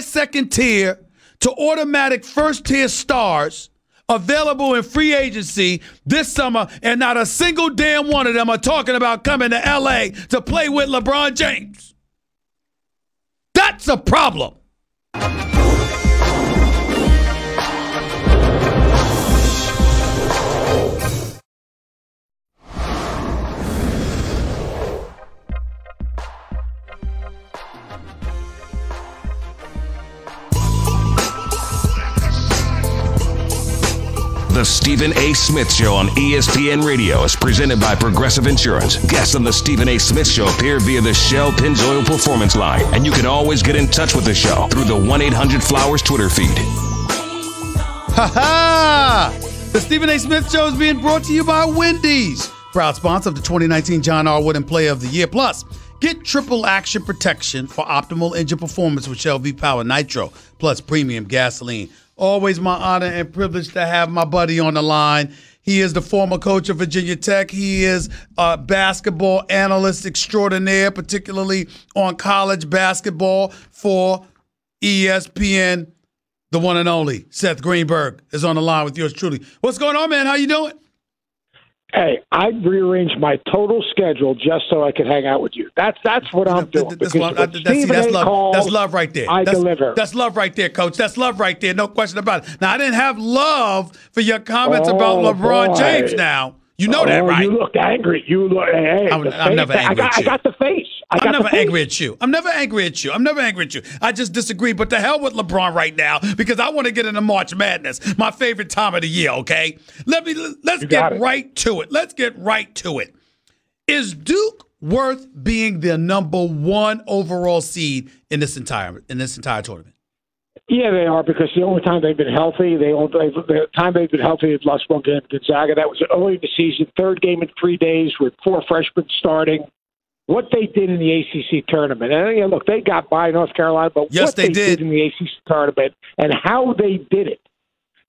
second tier to automatic first tier stars available in free agency this summer, and not a single damn one of them are talking about coming to L.A. to play with LeBron James. That's a problem. The Stephen A. Smith Show on ESPN Radio is presented by Progressive Insurance. Guests on the Stephen A. Smith Show appear via the Shell Pennzoil Performance Line, and you can always get in touch with the show through the 1-800-Flowers Twitter feed. Ha-ha! The Stephen A. Smith Show is being brought to you by Wendy's, proud sponsor of the 2019 John R. Wooden Player of the Year. Plus, get triple action protection for optimal engine performance with Shell V-Power Nitro, plus premium gasoline. Always my honor and privilege to have my buddy on the line. He is the former coach of Virginia Tech. He is a basketball analyst extraordinaire, particularly on college basketball for ESPN. The one and only Seth Greenberg is on the line with yours truly. What's going on, man? How you doing? Hey, I rearranged my total schedule just so I could hang out with you. That's what I'm doing. That's love right there. I deliver. That's love right there, Coach. That's love right there. No question about it. Now, I didn't have love for your comments about LeBron James now. You know that, right? You looked angry. Hey, I'm never angry at you. I got the face. I'm never angry at you. I'm never angry at you. I just disagree. But to hell with LeBron right now, because I want to get into March Madness, my favorite time of the year, okay? Let's get right to it. Let's get right to it. Is Duke worth being the number one overall seed in this entire tournament? Yeah, they are, because the only time they've been healthy, the time they've been healthy is lost one game at Gonzaga. That was early in the season, third game in 3 days with 4 freshmen starting. What they did in the ACC tournament, and look, they got by North Carolina, but yes, what they did in the ACC tournament and how they did it,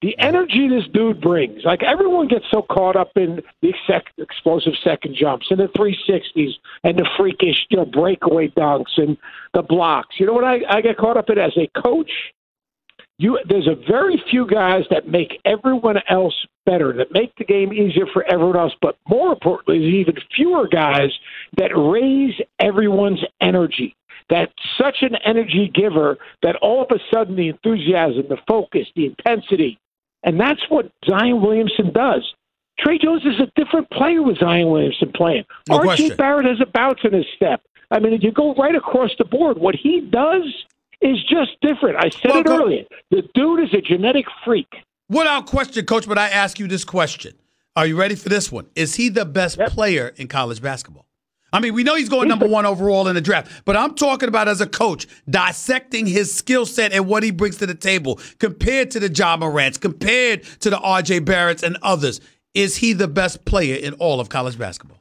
the energy this dude brings, like everyone gets so caught up in the explosive second jumps and the 360s and the freakish breakaway dunks and the blocks. You know what I get caught up in as a coach? There's a very few guys that make everyone else better, that make the game easier for everyone else, but more importantly, there's even fewer guys that raise everyone's energy. That's such an energy giver that all of a sudden the enthusiasm, the focus, the intensity, and that's what Zion Williamson does. Trey Jones is a different player with Zion Williamson playing. No R.J. question. Barrett has a bounce in his step. I mean, if you go right across the board, what he does is just different. I said it earlier. The dude is a genetic freak. Without question, Coach, but I ask you this question. Are you ready for this one? Is he the best player in college basketball? I mean, we know he's going number one overall in the draft, but I'm talking about as a coach, dissecting his skill set and what he brings to the table compared to the Ja Morants, compared to the R.J. Barretts and others. Is he the best player in all of college basketball?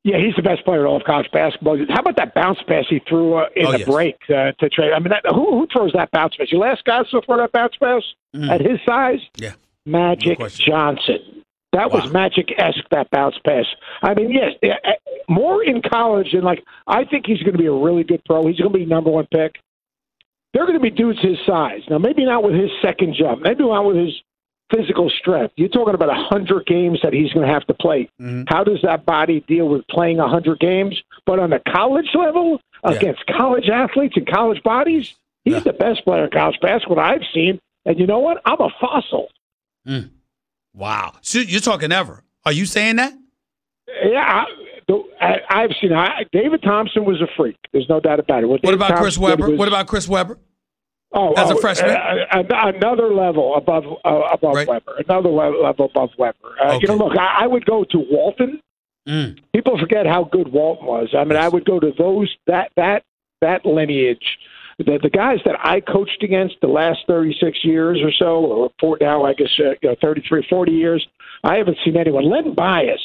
Yeah, he's the best player in all of college basketball. How about that bounce pass he threw in the break to Trey? I mean, who throws that bounce pass? Your last guy to throw that bounce pass at his size? Yeah. Magic Johnson. That was Magic-esque, that bounce pass. I mean, yes, more in college than I think he's going to be a really good pro. He's going to be number one pick. They're going to be dudes his size. Now, maybe not with his second jump. Maybe not with his physical strength. You're talking about 100 games that he's going to have to play. Mm-hmm. How does that body deal with playing 100 games? But on the college level, against college athletes and college bodies, he's the best player in college basketball I've seen. And you know what? I'm a fossil. Mm. Wow. So you're talking ever. Are you saying that? Yeah, I've seen David Thompson was a freak. There's no doubt about it. What about Chris Webber? What about Chris Webber? As a freshman? Another level above right. Webber. Another level above Webber. Okay. Look, I would go to Walton. Mm. People forget how good Walton was. I mean, I would go to that lineage. The guys that I coached against the last 36 years or so, or now I guess 33, 40 years, I haven't seen anyone. Len Bias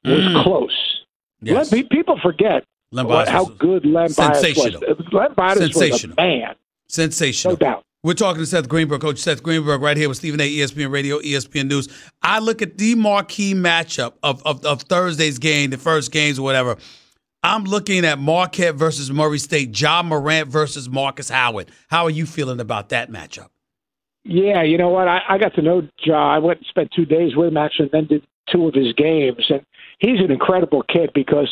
was close. Yes. People forget how good Len Bias was. Len Bias was a man. Sensational. No doubt. We're talking to Seth Greenberg, Coach Seth Greenberg, right here with Stephen A. ESPN Radio, ESPN News. I look at the marquee matchup of Thursday's game, the first games or whatever. I'm looking at Marquette versus Murray State, John Morant versus Marcus Howard. How are you feeling about that matchup? Yeah, you know what? I got to know Ja. I went and spent 2 days with him, actually, and then did 2 of his games. And he's an incredible kid because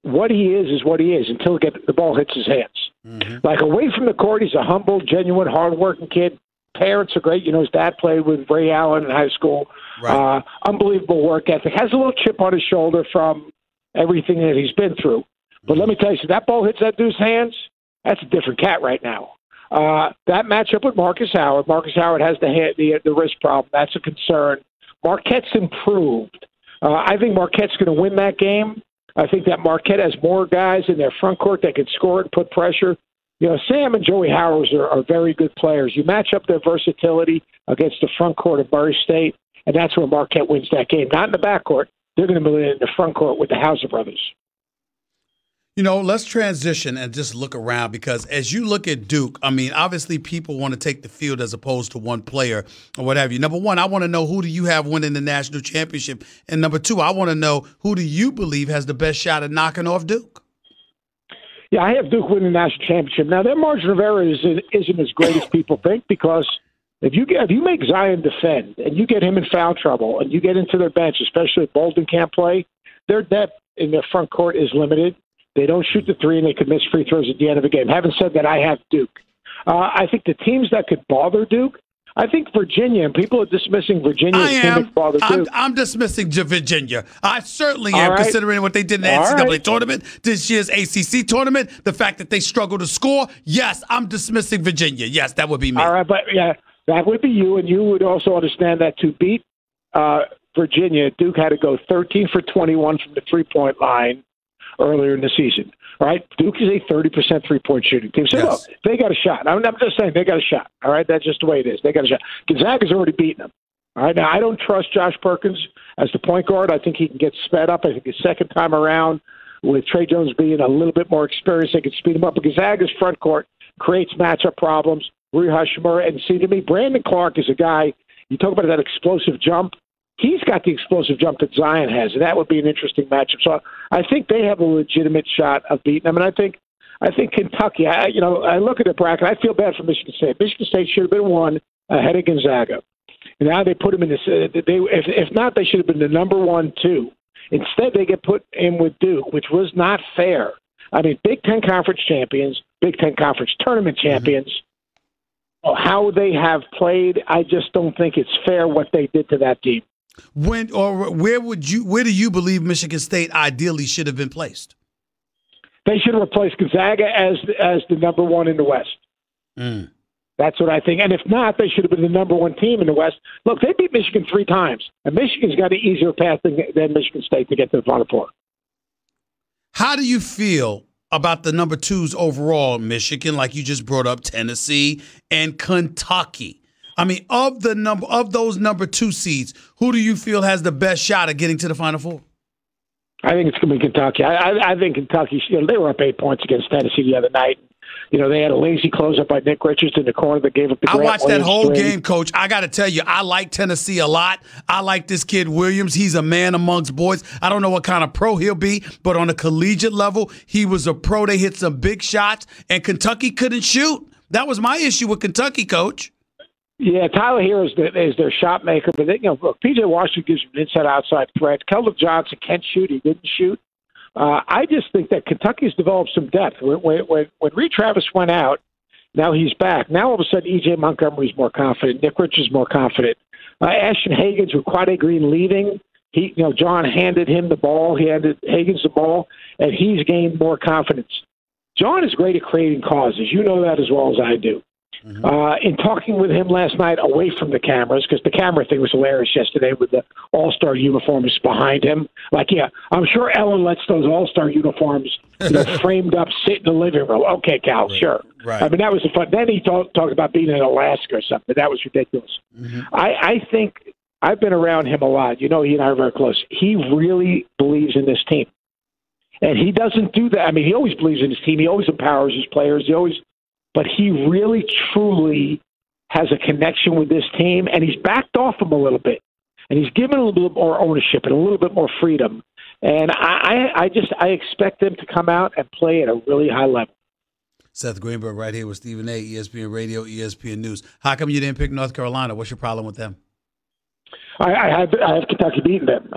what he is what he is until the ball hits his hands. Mm-hmm. Like, away from the court, he's a humble, genuine, hardworking kid. Parents are great. You know, his dad played with Ray Allen in high school. Right. Unbelievable work ethic. Has a little chip on his shoulder from everything that he's been through. But let me tell you, so that ball hits that dude's hands, that's a different cat right now. That matchup with Marcus Howard has the wrist problem. That's a concern. Marquette's improved. I think Marquette's going to win that game. I think that Marquette has more guys in their front court that can score and put pressure. You know, Sam and Joey Howard are very good players. You match up their versatility against the front court of Murray State, and that's where Marquette wins that game. Not in the back court. They're going to be in the front court with the Hauser brothers. You know, let's transition and just look around, because as you look at Duke, I mean, obviously people want to take the field as opposed to one player or what have you. Number one, I want to know, who do you have winning the national championship? And number two, I want to know, who do you believe has the best shot at knocking off Duke? Yeah, I have Duke winning the national championship. Now, their margin of error isn't as great as people think, because if you make Zion defend and you get him in foul trouble and you get into their bench, especially if Bolden can't play, their depth in their front court is limited. They don't shoot the three, and they could miss free throws at the end of the game. Having said that, I have Duke. I think the teams that could bother Duke, I think Virginia, and people are dismissing Virginia as team that bother Duke. I'm dismissing Virginia. I certainly am, considering what they did in the NCAA tournament, this year's ACC tournament, the fact that they struggle to score. Yes, I'm dismissing Virginia. Yes, that would be me. All right, but yeah, that would be you, and you would also understand that to beat Virginia, Duke had to go 13 for 21 from the three-point line earlier in the season. All right, Duke is a 30% three-point shooting team. So, look, they got a shot. I'm just saying they got a shot. All right, that's just the way it is. They got a shot. Gonzaga's already beaten them. All right, now I don't trust Josh Perkins as the point guard. I think he can get sped up. I think his second time around, with Trey Jones being a little bit more experienced, they can speed him up. But Gonzaga's front court creates matchup problems. Rui Hachimura, and see, to me, Brandon Clark is a guy, you talk about that explosive jump. He's got the explosive jump that Zion has, and that would be an interesting matchup. So I think they have a legitimate shot of beating them. And I think Kentucky, I look at the bracket, I feel bad for Michigan State. Michigan State should have been one ahead of Gonzaga. And now they put them in this. If not, they should have been the number 1-2. Instead, they get put in with Duke, which was not fair. I mean, Big Ten Conference champions, Big Ten Conference tournament champions. Mm-hmm. How they have played, I just don't think it's fair what they did to that team. Where do you believe Michigan State ideally should have been placed? They should have replaced Gonzaga as the number 1 in the West. Mm. That's what I think. And if not, they should have been the number 1 team in the West. Look, they beat Michigan 3 times, and Michigan's got an easier path than Michigan State to get to the Final Four. How do you feel about the number 2s overall? Michigan, like you just brought up, Tennessee, and Kentucky. I mean, of those number 2 seeds, who do you feel has the best shot at getting to the Final Four? I think it's going to be Kentucky. I think Kentucky, they were up 8 points against Tennessee the other night. You know, they had a lazy close-up by Nick Richards in the corner that gave up the I watched that whole game, Coach. I got to tell you, I like Tennessee a lot. I like this kid Williams. He's a man amongst boys. I don't know what kind of pro he'll be, but on a collegiate level, he was a pro. They hit some big shots, and Kentucky couldn't shoot. That was my issue with Kentucky, Coach. Yeah, Tyler Hero is their shot maker, but look, P.J. Washington gives him an inside-outside threat. Keldon Johnson can shoot. He didn't shoot. I just think that Kentucky's developed some depth. When Reed Travis went out, now he's back. Now all of a sudden, E.J. Montgomery's more confident. Nick Richards is more confident. Ashton Hagens with Quade Green leaving, John handed him the ball. He handed Hagens the ball, and he's gained more confidence. John is great at creating causes. You know that as well as I do. Mm-hmm. In talking with him last night away from the cameras, because the camera thing was hilarious yesterday with the All-Star uniforms behind him. Like, yeah, I'm sure Ellen lets those All-Star uniforms framed up sit in the living room. Okay, Cal, right. Sure. Right. I mean, that was the fun. Then he talked about being in Alaska or something. That was ridiculous. Mm-hmm. I think I've been around him a lot. He and I are very close. He really believes in this team. And he doesn't do that. I mean, he always believes in his team. He always empowers his players. But he really, truly has a connection with this team, and he's backed off them a little bit. And he's given a little bit more ownership and a little bit more freedom. And I expect them to come out and play at a really high level. Seth Greenberg right here with Stephen A., ESPN Radio, ESPN News. How come you didn't pick North Carolina? What's your problem with them? I have Kentucky beating them.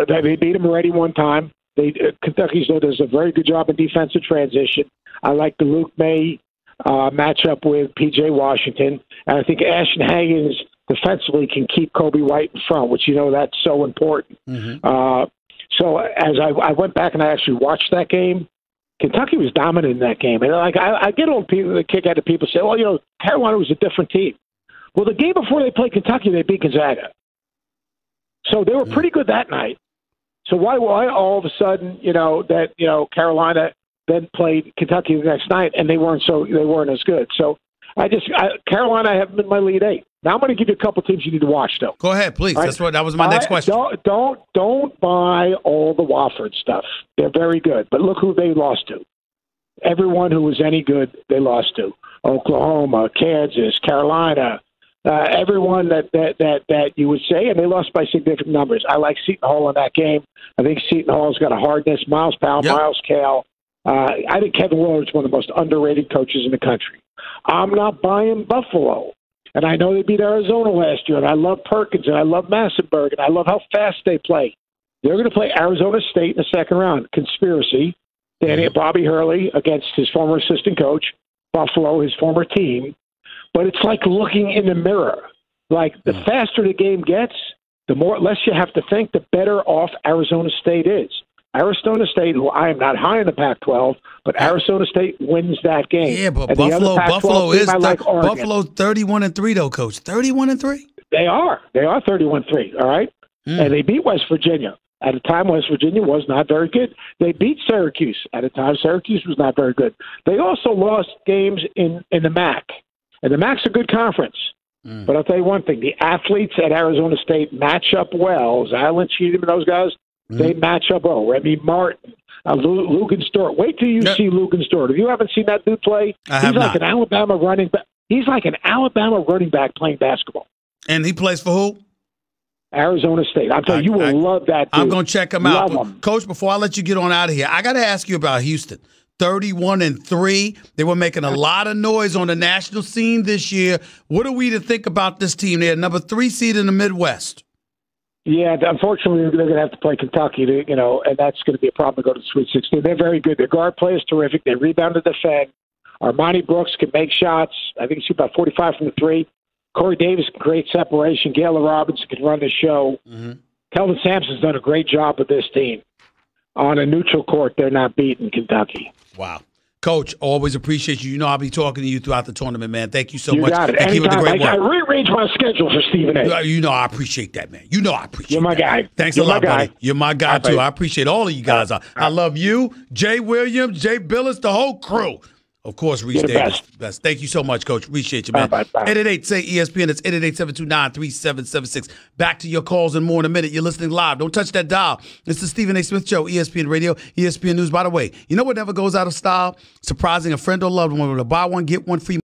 They beat them already one time. Kentucky does a very good job in defensive transition. I like the Luke May matchup with P.J. Washington. And I think Ashton Hagens defensively can keep Kobe White in front, which, that's so important. Mm-hmm. So as I went back and I actually watched that game, Kentucky was dominant in that game. And I get a kick out of people say, well, Carolina was a different team. Well, the game before they played Kentucky, they beat Gonzaga. So they were pretty good that night. So why all of a sudden, Carolina then played Kentucky the next night and they weren't as good. So Carolina, I have them in my lead 8. Now I'm going to give you a couple teams you need to watch, though. Go ahead, please. Right? That was my next question. Don't buy all the Wofford stuff. They're very good, but look who they lost to. Everyone who was any good, they lost to. Oklahoma, Kansas, Carolina, everyone that you would say, and they lost by significant numbers. I like Seton Hall in that game. I think Seton Hall's got a hardness. Miles Powell, yep. Miles Cale. I think Kevin Willard's one of the most underrated coaches in the country. I'm not buying Buffalo. And I know they beat Arizona last year, and I love Perkins, and I love Massenberg, and I love how fast they play. They're going to play Arizona State in the second round. Conspiracy. Bobby Hurley against his former assistant coach, Buffalo, his former team. But it's like looking in the mirror. Like, the faster the game gets, the less you have to think, the better off Arizona State is. Arizona State, who I am not high in the Pac-12, but Arizona State wins that game. Yeah, but Buffalo's 31-3 though, Coach. 31-3. They are 31-3. All right, and they beat West Virginia. At a time, West Virginia was not very good. They beat Syracuse. At a time, Syracuse was not very good. They also lost games in the MAC, and the MAC's a good conference. But I'll tell you one thing: the athletes at Arizona State match up well. Zylan Cheatham and those guys. They match up well. Remy Martin, Lugan-Stewart. Wait till you see Lugan-Stewart. If you haven't seen that dude play, he's like an Alabama running back. He's like an Alabama running back playing basketball. And he plays for who? Arizona State. I'm telling you, will love that dude. I'm going to check him out. Coach, before I let you get on out of here, I got to ask you about Houston. 31-3. They were making a lot of noise on the national scene this year. What are we to think about this team? They're number 3 seed in the Midwest. Yeah, unfortunately, they're going to have to play Kentucky, and that's going to be a problem to go to the Sweet 16. They're very good. Their guard play is terrific. They rebound to defend. Armani Brooks can make shots. I think he's about 45 from the 3. Corey Davis can create separation. Gayla Robinson can run the show. Mm-hmm. Kelvin Sampson's done a great job with this team. On a neutral court, they're not beating Kentucky. Wow. Coach, always appreciate you. You know I'll be talking to you throughout the tournament, man. Thank you so much. Got it. And keep up the great work. I rearrange my schedule for Stephen A. You know I appreciate that, man. I appreciate You're my guy. Thanks a lot, buddy. You're my guy, too. I appreciate all of you guys. I love you, Jay Williams, Jay Billis, the whole crew. Of course, Reese Davis. Best. Thank you so much, Coach. Appreciate you, man. 888-SAY-ESPN. That's 888-729-3776. Back to your calls and more in a minute. You're listening live. Don't touch that dial. It's the Stephen A. Smith Show, ESPN Radio, ESPN News. By the way, you know what never goes out of style? Surprising a friend or loved one with a buy one, get one free